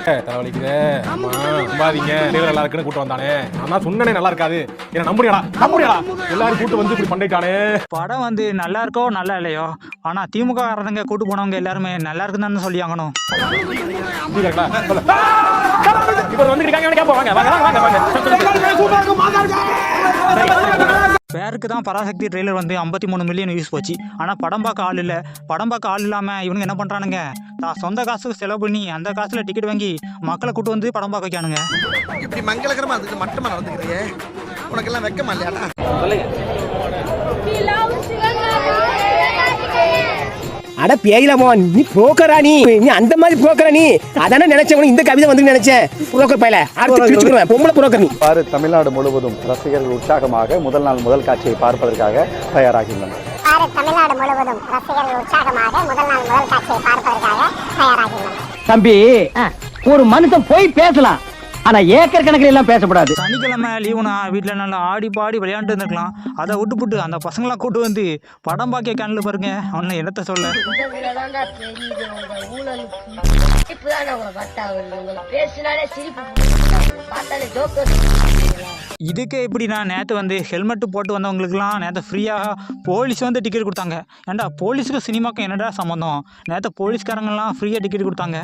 தலைவலிக்குது. ஆமா சம்பாதிங்க நல்லா இருக்குன்னு கூட்டு வந்தானே. நான் சொன்னனே நல்லா இருக்காது. என்ன நம்புறியாடா எல்லாரும் கூட்டு வந்து இப்படி பண்ணிட்டானே. படம் வந்து நல்லா இருக்கோ நல்லா இல்லையோ, ஆனா திமுக காரங்க கூட்டு போனவங்க எல்லாருமே நல்லா இருக்குன்னு சொல்லி ஆகணும். பேருக்கு தான் பராசக்தி ட்ரெய்லர் வந்து 53 மில்லியன் வியூஸ் போச்சு. ஆனால் படம் பார்க்க ஆள் இல்லை. படம் பார்க்க ஆள் இல்லாமல் இவனுங்க என்ன பண்ணுறானுங்க, தான் சொந்த காசுக்கு செலவு பண்ணி அந்த காசில் டிக்கெட் வாங்கி மக்களை கூட்டு வந்து படம் பார்க்க வைக்கானுங்க. இப்படி மங்களகரமாக அதுக்கு மட்டமாக நடந்துக்கிறியே, உனக்கெல்லாம் வெக்கமா இல்லையாடா? அட பேயிலமோ, நீ புரோக்கரா? நீ அந்த மாதிரி புரோக்கரா? நீ அதானே நினைச்சவன இந்த கவிதை வந்து நினைச்சேன். புரோக்கர் பையல அடுத்து பிரிச்சுக்குறேன். பொம்பளை புரோக்கர் நீ. தமிழ்நாடு முழுவதும் ரசிகர்கள் உற்சாகமாக முதல் நாள் முதல் காட்சியை பார்ப்பதற்காக தயாராகின்றனர். தமிழ்நாடு முழுவதும் ரசிகர்கள் உற்சாகமாக முதல் நாள் முதல் காட்சியை பார்ப்பதற்காக தயாராகின்றனர். தம்பி, ஒரு மனுஷன் போய் பேசலாம், ஆனா ஏக்கர் கணக்கில் எல்லாம் பேசக்கூடாது. சனிக்கிழமை லீவுனா வீட்டில் நல்லா ஆடி பாடி விளையாண்டு இருந்திருக்கலாம். அதை விட்டுப்புட்டு அந்த பசங்களாம் கூட்டு வந்து படம் பார்க்க கேன்ல பாருங்க. அவனை என்னத்த சொல்ல. இதுக்கே எப்படி நான் நேற்று வந்து ஹெல்மெட்டு போட்டு வந்தவங்களுக்குலாம் நேற்று ஃப்ரீயாக போலீஸ் வந்து டிக்கெட் கொடுத்தாங்க. ஏன்டா போலீஸுக்கு சினிமாக்கும் என்னடா சம்மந்தம்? நேற்று போலீஸ்காரங்கெல்லாம் ஃப்ரீயாக டிக்கெட் கொடுத்தாங்க.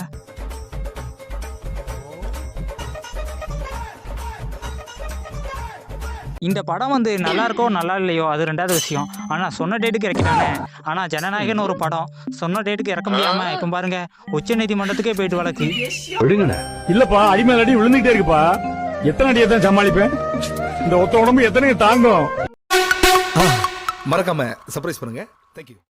இந்த படம் வந்து நல்லா இருக்கோ நல்லா இல்லையோ அது ரெண்டாவது விஷயம். ஆனால் சொன்ன டேட்டுக்கு இறக்கிட்டாங்க. ஆனால் ஜனநாயகன் ஒரு படம் சொன்ன டேட்டுக்கு இறக்க முடியாம இப்போ பாருங்க உச்ச நீதிமன்றத்துக்கே போயிட்டு வழக்கு. இல்லப்பா, அடிமேல் அடி விழுந்துகிட்டே இருக்குப்பா. எத்தனை அடியை தான் சமாளிப்பேன்? இந்த ஒத்த உடம்பு எத்தனை தாங்கும்? மறக்காம சர்ப்ரைஸ் பண்ணுங்க. தேங்க்யூ.